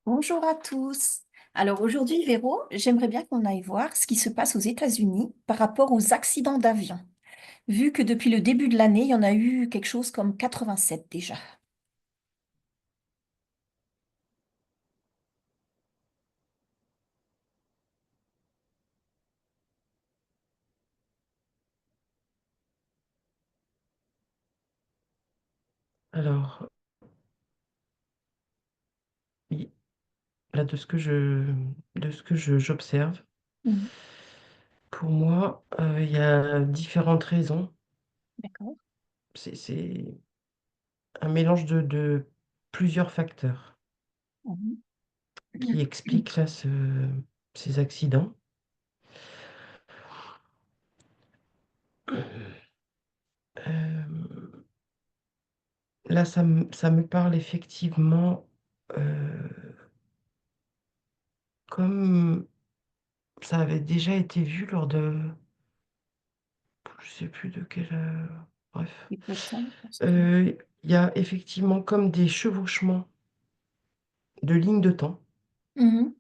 Bonjour à tous. Alors aujourd'hui, Véro, j'aimerais bien qu'on aille voir ce qui se passe aux États-Unis par rapport aux accidents d'avion, vu que depuis le début de l'année, il y en a eu quelque chose comme 87 déjà. Alors, i- là, j'observe, Mhm. pour moi, il y a différentes raisons. D'accord. C'est un mélange de plusieurs facteurs Mhm. qui expliquent là ces accidents. Euh, Là, ça me parle effectivement, comme ça avait déjà été vu lors de, je sais plus de quel, bref. Il peut temps parce que... Euh, il y a effectivement comme des chevauchements de lignes de temps. Mhm.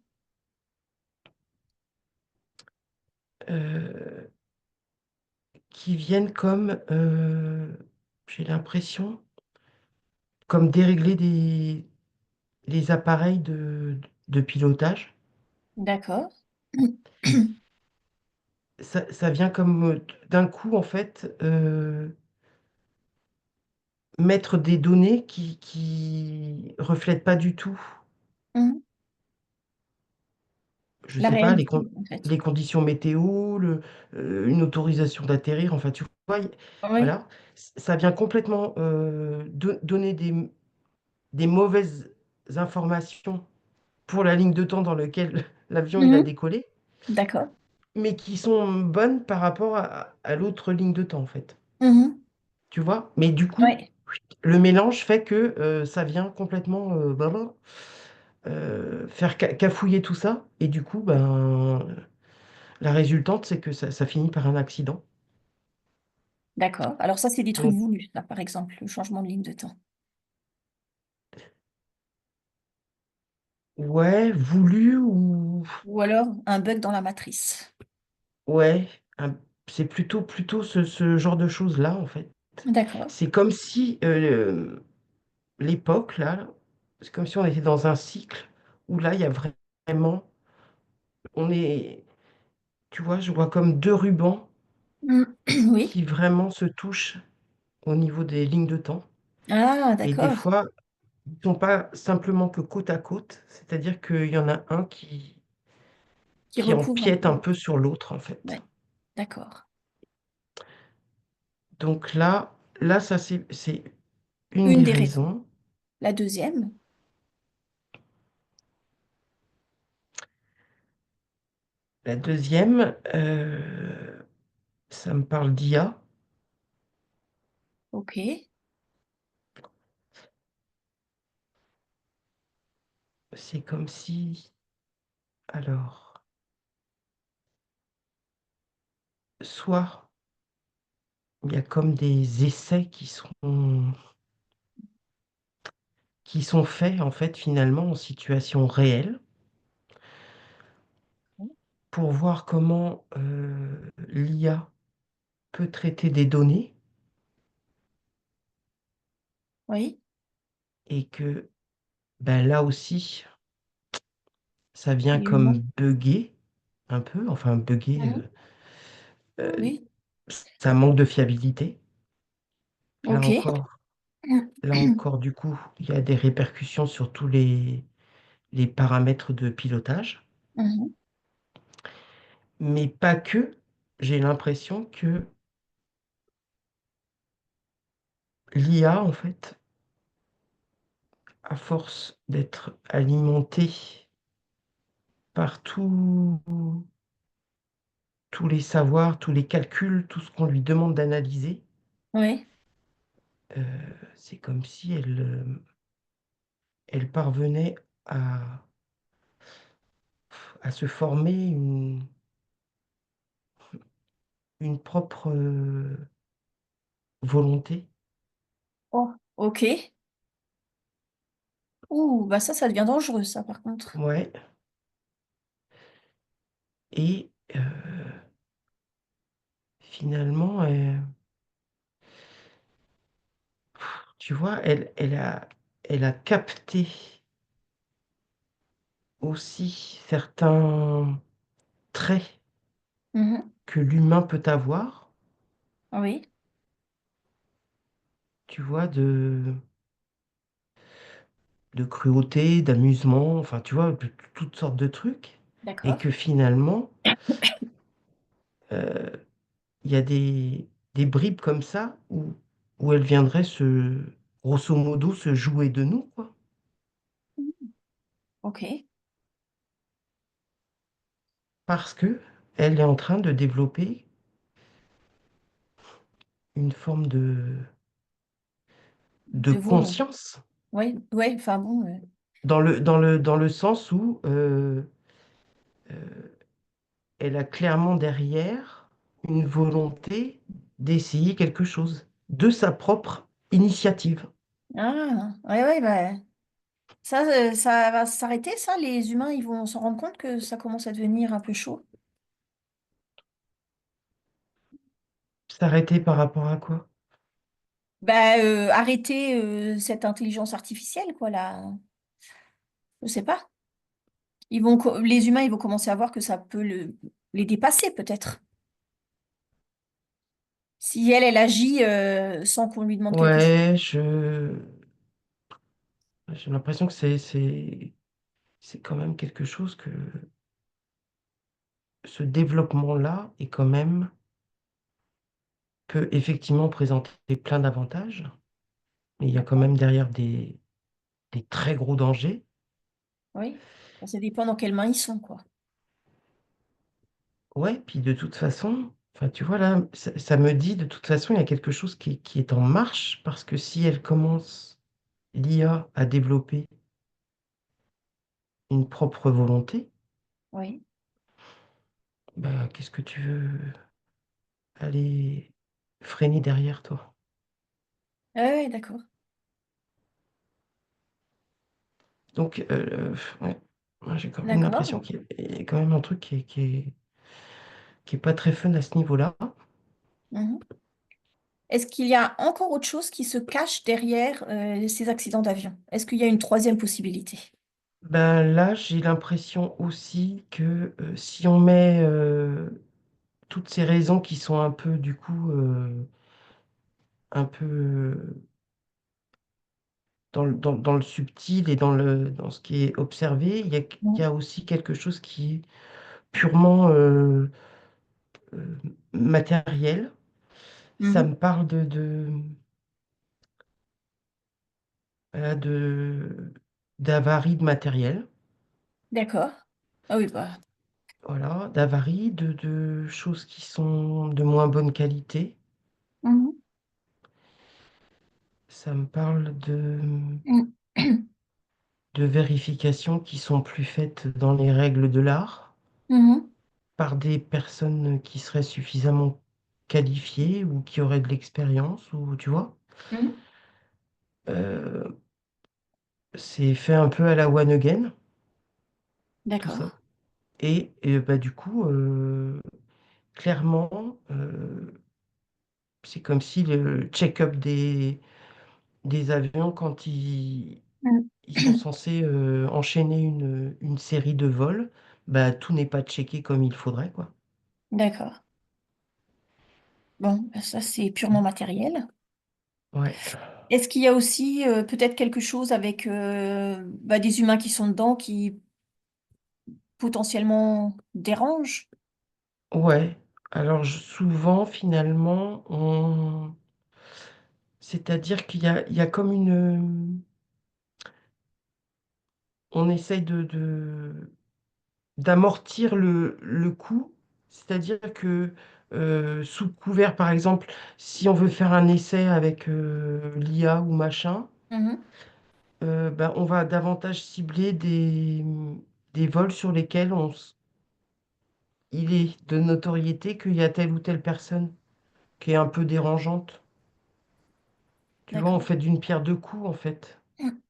euh, qui viennent comme, j'ai l'impression, comme dérégler les appareils de pilotage. D'accord. Ça vient comme d'un coup, en fait, mettre des données qui reflètent pas du tout, Mhm. je La sais pas, réalité, en fait. les conditions météo, une autorisation d'atterrir, enfin, tu vois, Oui. voilà. Ça vient complètement donner des mauvaises informations pour la ligne de temps dans laquelle l'avion il a Mhm. décollé, D'accord. mais qui sont bonnes par rapport à l'autre ligne de temps, en fait. Mhm. Tu vois? Mais du coup, Oui. le mélange fait que ça vient complètement faire cafouiller tout ça. Et du coup, ben, la résultante, c'est que ça finit par un accident. D'accord. Alors ça, c'est des trucs Donc, voulus, là, par exemple, le changement de ligne de temps. ouais, voulu ou... Ou alors un bug dans la matrice. Ouais, c'est plutôt ce genre de choses-là, en fait. D'accord. C'est comme si l'époque, là, c'est comme si on était dans un cycle où là, il y a vraiment, on est, tu vois, je vois comme deux rubans Mm. Oui. qui vraiment se touchent au niveau des lignes de temps. Ah, Et des d'accord. fois, ils ne sont pas simplement que côte à côte, c'est-à-dire qu'il y en a un Qui qui recouvre un empiète peu. un peu sur l'autre, en fait. Ouais, d'accord. Donc là, ça, c'est une Une des des raisons. raisons. La deuxième, La deuxième, ça me parle d'IA. ok, C'est comme si, alors, soit il y a comme des essais qui sont faits, en fait, finalement, en situation réelle, pour voir comment l'IA peut traiter des données oui, et que ben, là aussi, ça vient l'humain. comme bugger un peu, enfin bugger, Mhm. euh, Oui, ça manque de fiabilité. Là ok. encore, là encore, du coup, il y a des répercussions sur tous les paramètres de pilotage, Mhm. mais pas que. J'ai l'impression que l'IA, en fait, à force d'être alimentée par tous les savoirs, tous les calculs, tout ce qu'on lui demande d'analyser, Oui, euh, c'est comme si elle parvenait à, à se former une propre volonté. oh, ok. Ouh, bah ça devient dangereux, ça, par contre. Ouais. Et finalement, tu vois, elle a capté aussi certains traits Mhm. que l'humain peut avoir, Oui, tu vois, de cruauté, d'amusement, enfin, tu vois, de toutes sortes de trucs. Et d'accord. que finalement, euh, il y a des bribes comme ça où elle viendrait grosso modo, se jouer de nous, quoi. Ok. Parce que elle est en train de développer une forme de De vous. conscience, Oui, ouais, enfin bon. dans le sens où euh, elle a clairement derrière une volonté d'essayer quelque chose, de sa propre initiative. Ah, ouais, ouais, bah, ça va s'arrêter, ça? Les humains, ils vont se rendre compte que ça commence à devenir un peu chaud. S'arrêter par rapport à quoi? Bah, arrêter cette intelligence artificielle, quoi, là. Je sais pas. Les humains, ils vont commencer à voir que ça peut les dépasser, peut-être. Si elle, elle agit sans qu'on lui demande quelque chose. Ouais, j'ai l'impression que c'est quand même quelque chose que ce développement-là est quand même, peut effectivement présenter plein d'avantages, mais il y a quand D'accord. même derrière des très gros dangers. Oui. Bon, ça dépend dans quelles mains ils sont, quoi. Ouais, puis de toute façon, enfin, tu vois là, ça me dit de toute façon, il y a quelque chose qui est en marche, parce que si elle commence, l'IA, à développer une propre volonté, Oui. bah, qu'est-ce que tu veux aller freiner derrière toi? Ah ouais, d'accord. Donc, ouais, moi, j'ai quand même l'impression D'accord. qu'il y a quand même un truc qui est pas très fun à ce niveau-là. Mhm. Est-ce qu'il y a encore autre chose qui se cache derrière ces accidents d'avion? Est-ce qu'il y a une troisième possibilité? Ben là, j'ai l'impression aussi que si on met toutes ces raisons qui sont un peu, du coup, un peu dans le subtil et dans ce qui est observé, il y Mhm. a aussi quelque chose qui est purement euh, matériel. Ça Mhm. me parle voilà, d'avarie de matériel, D'accord. Ah oui, bah. voilà, d'avarie, de choses qui sont de moins bonne qualité. Mhm. Ça me parle Mhm. de vérifications qui sont plus faites dans les règles de l'art Mhm. par des personnes qui seraient suffisamment qualifiées ou qui auraient de l'expérience, ou tu vois. Mhm. Euh, c'est fait un peu à la One Again, tout D'accord. ça. Et bah, du coup, clairement, c'est comme si le check-up des avions, quand Mhm. ils sont censés enchaîner une série de vols, bah, tout n'est pas checké comme il faudrait, quoi. D'accord. Bon, bah, ça c'est purement matériel. Ouais. Est-ce qu'il y a aussi peut-être quelque chose avec bah, des humains qui sont dedans qui potentiellement dérangent? Ouais. Alors souvent, finalement, c'est-à-dire il y a comme on essaye d'amortir le coup, c'est-à-dire que sous couvert, par exemple, si on veut faire un essai avec l'IA ou machin, Mhm. ben, on va davantage cibler des vols sur lesquels il est de notoriété qu'il y a telle ou telle personne qui est un peu dérangeante. Tu vois, on D'accord. fait d'une pierre deux coups, en fait.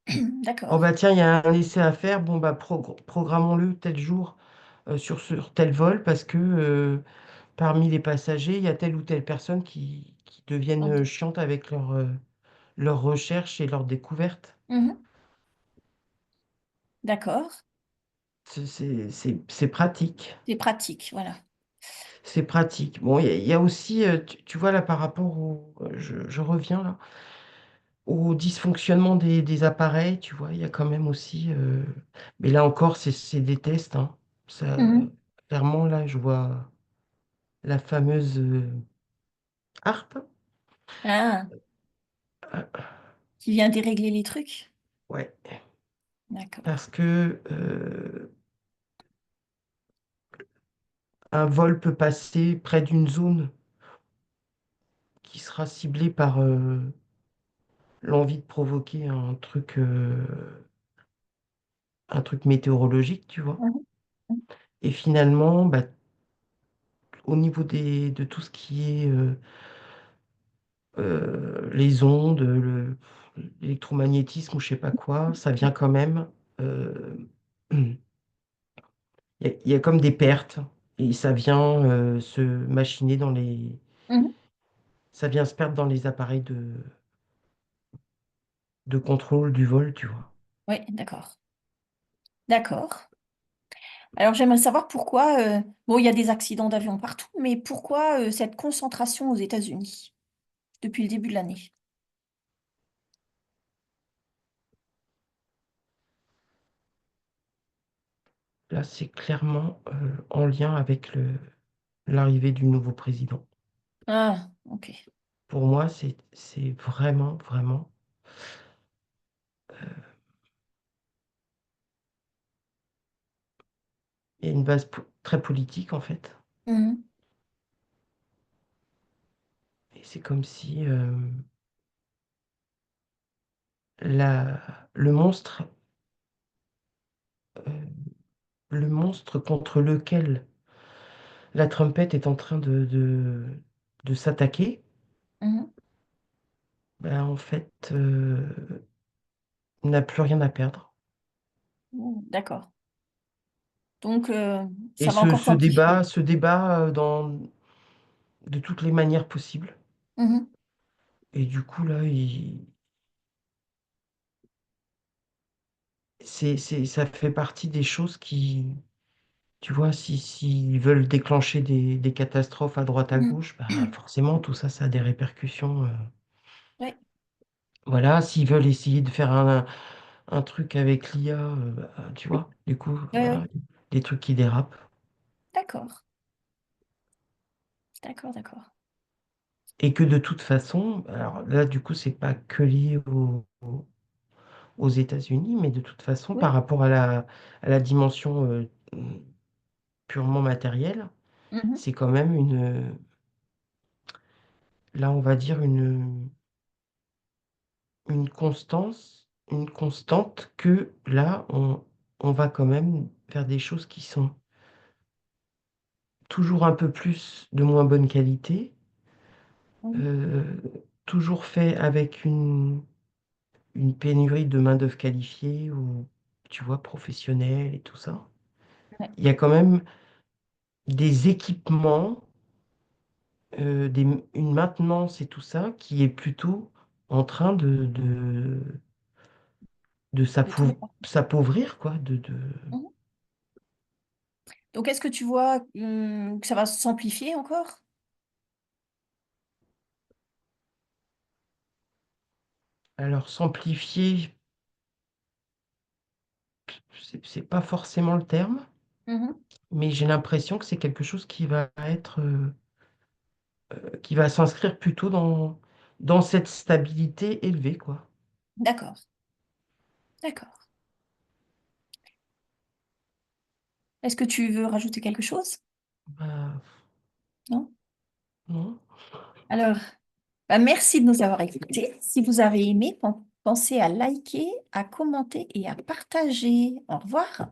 Oh D'accord. bah tiens, il y a un essai à faire, bon bah programmons-le tel jour sur tel vol parce que parmi les passagers, il y a telle ou telle personne qui deviennent Ok. chiantes avec leurs recherches et leurs découvertes. Mhm. D'accord. C'est pratique. C'est pratique, voilà. C'est pratique. Bon, il y a aussi, tu vois là par rapport je reviens là, au dysfonctionnement des appareils, tu vois, il y a quand même aussi, mais là encore, c'est des tests, hein. Ça, Mhm. clairement, là, je vois la fameuse harpe. Ah, Ah, qui vient dérégler les trucs? ouais, D'accord. parce que un vol peut passer près d'une zone qui sera ciblée par l'envie de provoquer un truc météorologique, tu vois. Mhm. Et finalement, bah, au niveau de tout ce qui est les ondes, l'électromagnétisme ou je sais pas quoi, ça vient quand même. euh, il y a comme des pertes et ça vient se machiner Mhm. ça vient se perdre dans les appareils de contrôle du vol, tu vois. Oui, d'accord. D'accord. Alors j'aimerais savoir pourquoi, bon, il y a des accidents d'avion partout, mais pourquoi cette concentration aux États-Unis depuis le début de l'année? Là, c'est clairement en lien avec l'arrivée du nouveau président. Ah, ok. Pour moi, c'est vraiment, vraiment, il y a une base très politique en fait. Mhm. Et c'est comme si le monstre, euh, le monstre contre lequel la Trumpette est en train de s'attaquer, Mhm. ben, en fait, n'a plus rien à perdre. D'accord. Donc Et ça va encore s'amplifier. ce débat de toutes les manières possibles. Mhm. Et du coup, là, ça fait partie des choses qui, tu vois, s'ils veulent déclencher des catastrophes à droite à Mhm. gauche, bah, forcément, tout ça, ça a des répercussions. Ouais. Voilà, s'ils veulent essayer de faire un truc avec l'IA, bah, tu vois, du coup, Ouais, voilà, ouais. des trucs qui dérapent. D'accord. D'accord, d'accord. Et que de toute façon, alors là, du coup, c'est pas que lié aux États-Unis, mais de toute façon, par Oui. rapport à la dimension purement matérielle, Mhm. c'est quand même là, on va dire une constante que là, on va quand même faire des choses qui sont toujours un peu plus de moins bonne qualité, Mhm. euh, toujours fait avec une pénurie de main-d'œuvre qualifiée ou, tu vois, professionnelle et tout ça. Ouais. Il y a quand même des équipements, une maintenance et tout ça qui est plutôt en train de De tous les partis. s'appauvrir, quoi. Mhm. Donc est-ce que tu vois que ça va s'amplifier encore? Alors, s'amplifier, c'est pas forcément le terme, Mhm. mais j'ai l'impression que c'est quelque chose qui va s'inscrire plutôt dans cette stabilité élevée, quoi. D'accord. D'accord. Est-ce que tu veux rajouter quelque chose? Bah, Non? non. Alors, bah, merci de nous avoir écoutés. Si vous avez aimé, pensez à liker, à commenter et à partager. Au revoir.